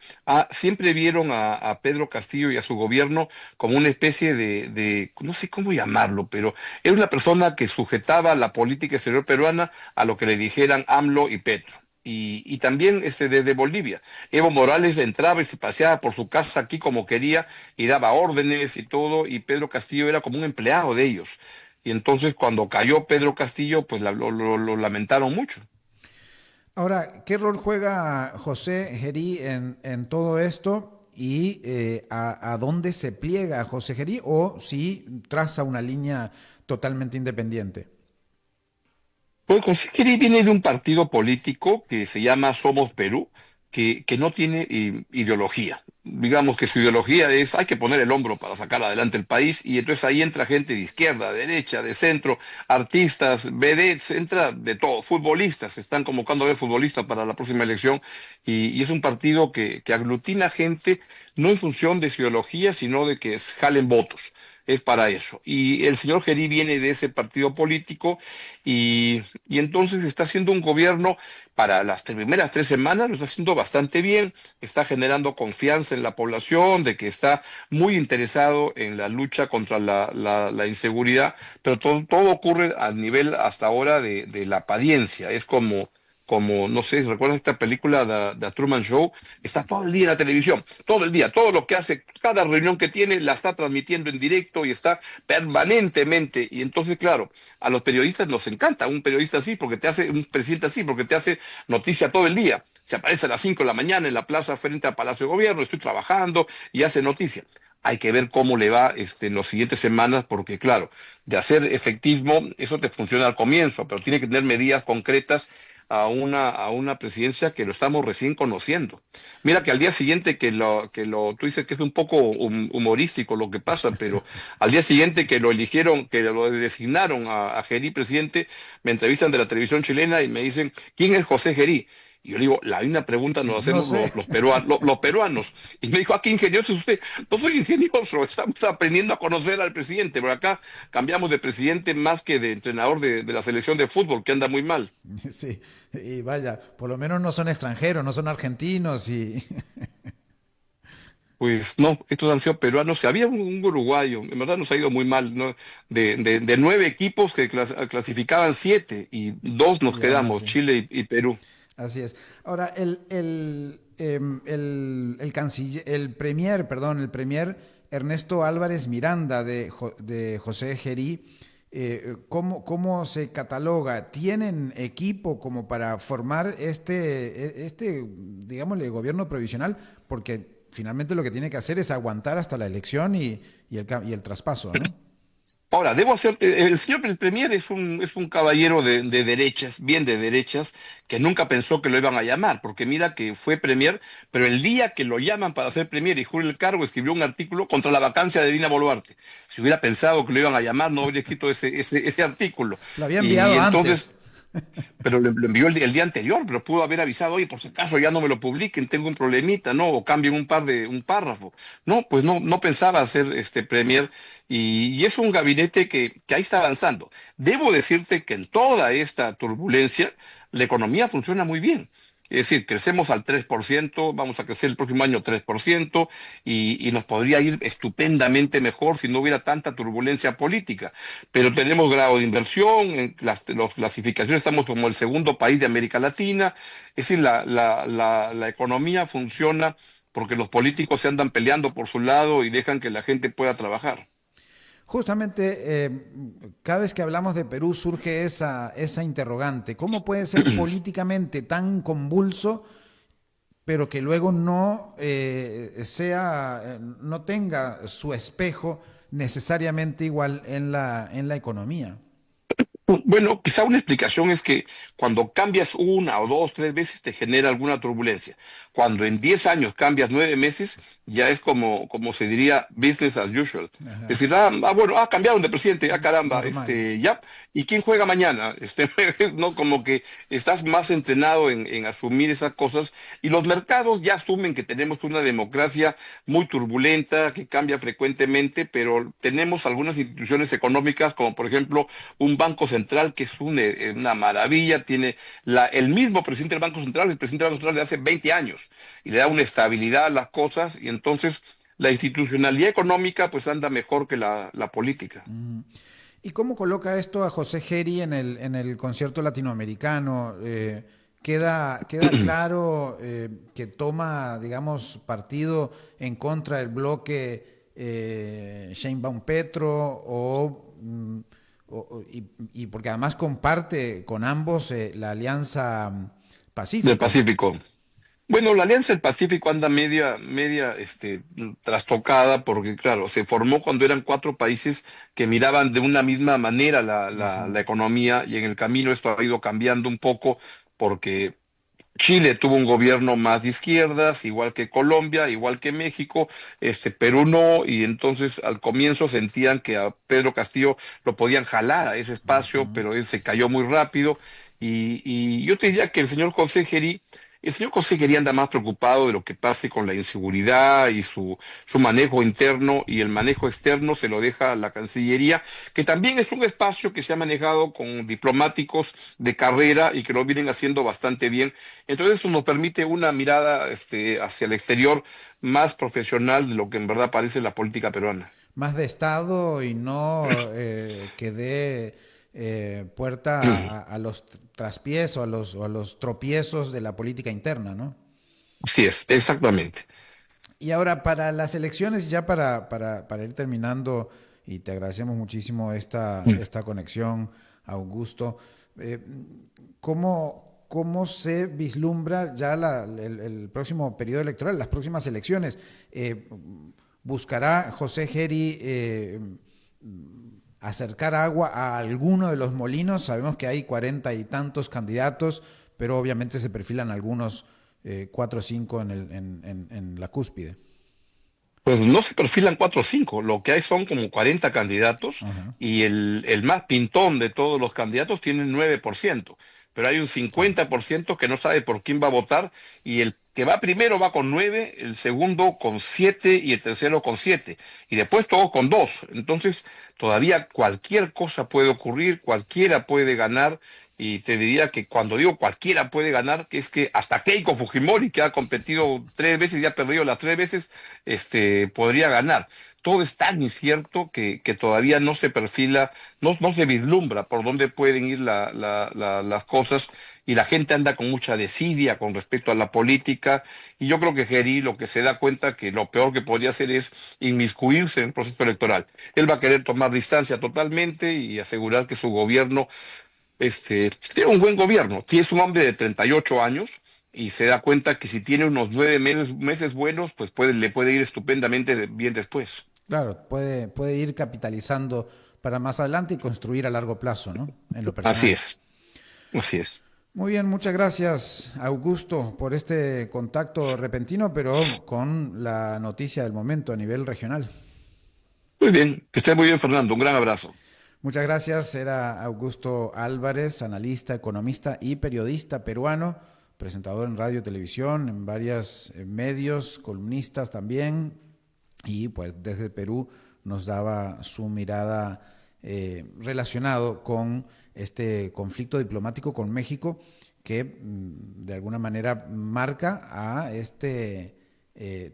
siempre vieron a Pedro Castillo y a su gobierno como una especie no sé cómo llamarlo, pero era una persona que sujetaba la política exterior peruana a lo que le dijeran AMLO y Petro. Y también desde Bolivia. Evo Morales entraba y se paseaba por su casa aquí como quería y daba órdenes y todo, y Pedro Castillo era como un empleado de ellos. Y entonces cuando cayó Pedro Castillo, pues lo lamentaron mucho. Ahora, ¿qué rol juega José Gerí en todo esto y a dónde se pliega José Gerí o si traza una línea totalmente independiente? Pues Consejería viene de un partido político que se llama Somos Perú, que no tiene ideología. Digamos que su ideología es hay que poner el hombro para sacar adelante el país y entonces ahí entra gente de izquierda, de derecha, de centro, artistas, vedettes, entra de todo, futbolistas, se están convocando a ver futbolistas para la próxima elección y es un partido que aglutina gente no en función de su ideología, sino de que jalen votos. Es para eso. Y el señor Gerí viene de ese partido político y entonces está haciendo un gobierno para las primeras 3 semanas, lo está haciendo bastante bien, está generando confianza en la población, de que está muy interesado en la lucha contra la inseguridad, pero todo ocurre a nivel hasta ahora de la apariencia, es como, no sé, ¿recuerdas esta película de Truman Show? Está todo el día en la televisión, todo el día, todo lo que hace, cada reunión que tiene la está transmitiendo en directo y está permanentemente. Y entonces, claro, a los periodistas nos encanta un periodista así, un presidente así, porque te hace noticia todo el día. Se aparece a las 5 de la mañana en la plaza frente al Palacio de Gobierno, estoy trabajando y hace noticia. Hay que ver cómo le va en las siguientes semanas, porque claro, de hacer efectismo, eso te funciona al comienzo, pero tiene que tener medidas concretas a una presidencia que lo estamos recién conociendo. Mira que al día siguiente tú dices que es un poco humorístico lo que pasa, pero al día siguiente que lo eligieron, que lo designaron a Gerí presidente, me entrevistan de la televisión chilena y me dicen, ¿quién es José Gerí? Y yo le digo, la misma pregunta nos No hacemos sé. los peruanos. Y me dijo, qué ingenioso es usted. No soy ingenioso, estamos aprendiendo a conocer al presidente. Por acá cambiamos de presidente más que de entrenador de la selección de fútbol, que anda muy mal. Sí, y vaya, por lo menos no son extranjeros, no son argentinos y Pues no, estos han sido peruanos. Había un uruguayo, en verdad nos ha ido muy mal, ¿no? De 9 equipos que clasificaban 7 y 2 nos y aún quedamos, así. Chile y Perú. Así es. Ahora, el canciller, el premier Ernesto Álvarez Miranda de José Gerí, ¿cómo se cataloga? ¿Tienen equipo como para formar digámosle, gobierno provisional? Porque finalmente lo que tiene que hacer es aguantar hasta la elección y el traspaso, ¿no? Ahora, debo hacerte, el señor el Premier es un caballero de derechas, bien de derechas, que nunca pensó que lo iban a llamar, porque mira que fue Premier, pero el día que lo llaman para ser Premier y jure el cargo, escribió un artículo contra la vacancia de Dina Boluarte. Si hubiera pensado que lo iban a llamar, no habría escrito ese artículo. Lo había Y enviado entonces antes. pero lo envió el día anterior, pero pudo haber avisado, oye, por si acaso ya no me lo publiquen, tengo un problemita, ¿no? O cambien un párrafo. No, pues no pensaba hacer este premier y es un gabinete que ahí está avanzando. Debo decirte que en toda esta turbulencia, la economía funciona muy bien. Es decir, crecemos al 3%, vamos a crecer el próximo año 3% y nos podría ir estupendamente mejor si no hubiera tanta turbulencia política. Pero tenemos grado de inversión, en las clasificaciones estamos como el segundo país de América Latina. Es decir, la economía funciona porque los políticos se andan peleando por su lado y dejan que la gente pueda trabajar. Justamente, cada vez que hablamos de Perú surge esa interrogante. ¿Cómo puede ser políticamente tan convulso, pero que luego no tenga su espejo necesariamente igual en la economía? Bueno, quizá una explicación es que cuando cambias una o dos, tres veces te genera alguna turbulencia. Cuando en 10 años cambias 9 meses, ya es como se diría business as usual. Es Ajá, decir, bueno, cambiaron de presidente, caramba, normal. ya. ¿Y quién juega mañana? No, como que estás más entrenado en asumir esas cosas y los mercados ya asumen que tenemos una democracia muy turbulenta, que cambia frecuentemente, pero tenemos algunas instituciones económicas, como por ejemplo un banco central que es una maravilla, tiene el mismo presidente del Banco Central, el presidente del Banco Central de hace 20 años, y le da una estabilidad a las cosas, y entonces la institucionalidad económica pues anda mejor que la política. Mm. ¿Y cómo coloca esto a José Geri en el concierto latinoamericano? ¿Queda claro que toma, digamos, partido en contra del bloque Sheinbaum Petro y porque además comparte con ambos la Alianza Del Pacífico? Pacífico. Bueno, la Alianza del Pacífico anda trastocada porque, claro, se formó cuando eran cuatro países que miraban de una misma manera la Ujú. economía y en el camino esto ha ido cambiando un poco porque Chile tuvo un gobierno más de izquierdas, igual que Colombia, igual que México, Perú no, y entonces al comienzo sentían que a Pedro Castillo lo podían jalar a ese espacio, Ujú. pero él se cayó muy rápido, y yo te diría que el señor José Gerí anda más preocupado de lo que pase con la inseguridad y su manejo interno, y el manejo externo se lo deja a la Cancillería, que también es un espacio que se ha manejado con diplomáticos de carrera y que lo vienen haciendo bastante bien. Entonces eso nos permite una mirada hacia el exterior más profesional de lo que en verdad parece la política peruana. Más de Estado y no que dé puerta a los traspiés o a los tropiezos de la política interna, ¿no? Así es, exactamente. Y ahora para las elecciones, ya para ir terminando, y te agradecemos muchísimo esta conexión, Augusto, eh, ¿cómo se vislumbra ya el próximo periodo electoral, las próximas elecciones? ¿Buscará José Geri acercar agua a alguno de los molinos? Sabemos que hay 40 y tantos candidatos, pero obviamente se perfilan algunos cuatro o cinco en la cúspide. Pues no se perfilan cuatro o cinco, lo que hay son como 40 candidatos Ajá, y el más pintón de todos los candidatos tiene el 9%, pero hay un claro. 50% que no sabe por quién va a votar, y el que va primero va con 9, el segundo con 7 y el tercero con 7, y después todos con 2. Entonces todavía cualquier cosa puede ocurrir, cualquiera puede ganar, y te diría que cuando digo cualquiera puede ganar, que es que hasta Keiko Fujimori, que ha competido 3 veces y ha perdido las 3 veces, podría ganar. Todo es tan incierto que todavía no se perfila, no se vislumbra por dónde pueden ir las cosas, y la gente anda con mucha desidia con respecto a la política, y yo creo que Geri lo que se da cuenta que lo peor que podría hacer es inmiscuirse en el proceso electoral. Él va a querer tomar distancia totalmente y asegurar que su gobierno tiene un buen gobierno. Es un hombre de 38 años y se da cuenta que si tiene unos 9 meses buenos, pues le puede ir estupendamente bien después. Claro, puede ir capitalizando para más adelante y construir a largo plazo, ¿no? En lo Así personal. es, así es. Muy bien, muchas gracias, Augusto, por este contacto repentino, pero con la noticia del momento a nivel regional. Muy bien, que esté muy bien, Fernando. Un gran abrazo. Muchas gracias. Era Augusto Álvarez, analista, economista y periodista peruano, presentador en radio y televisión, en varios medios, columnistas también, y pues desde Perú nos daba su mirada relacionado con este conflicto diplomático con México que de alguna manera marca a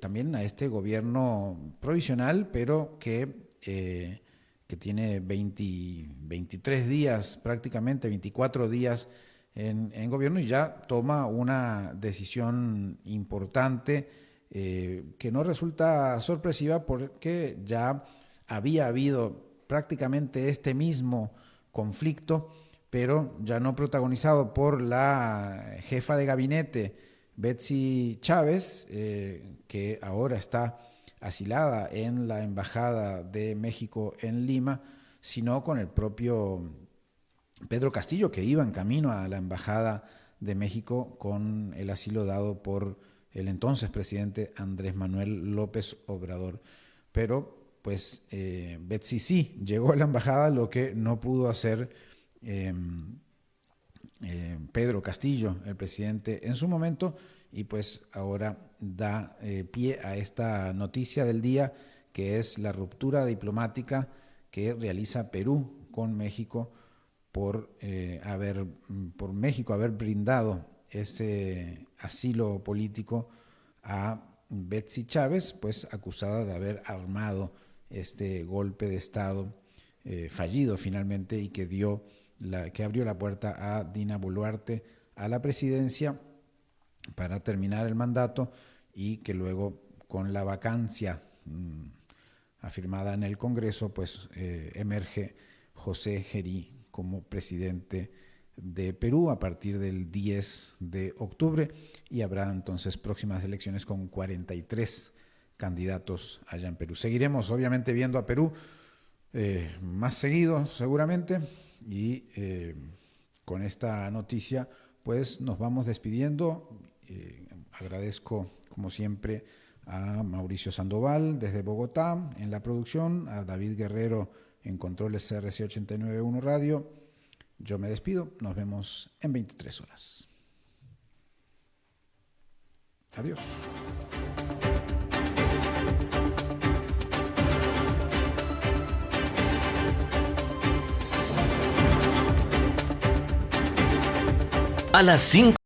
también a este gobierno provisional, pero que tiene 23 días, prácticamente 24 días en gobierno, y ya toma una decisión importante que no resulta sorpresiva porque ya había habido prácticamente este mismo conflicto, pero ya no protagonizado por la jefa de gabinete Betsy Chávez, que ahora está asilada en la Embajada de México en Lima, sino con el propio Pedro Castillo, que iba en camino a la Embajada de México con el asilo dado por el entonces presidente Andrés Manuel López Obrador. Pero pues Betsy sí llegó a la embajada, lo que no pudo hacer Pedro Castillo, el presidente en su momento, y pues ahora da pie a esta noticia del día, que es la ruptura diplomática que realiza Perú con México por México haber brindado ese asilo político a Betsy Chávez, pues acusada de haber armado este golpe de Estado fallido finalmente, y que abrió la puerta a Dina Boluarte a la presidencia para terminar el mandato, y que luego, con la vacancia afirmada en el Congreso, pues emerge José Gerí como presidente de Perú a partir del 10 de octubre, y habrá entonces próximas elecciones con 43 candidatos allá en Perú. Seguiremos obviamente viendo a Perú más seguido seguramente, y con esta noticia pues nos vamos despidiendo. Agradezco como siempre a Mauricio Sandoval desde Bogotá en la producción, a David Guerrero en controles CRC 891 Radio. Yo me despido, nos vemos en 23 horas. Adiós. A las 5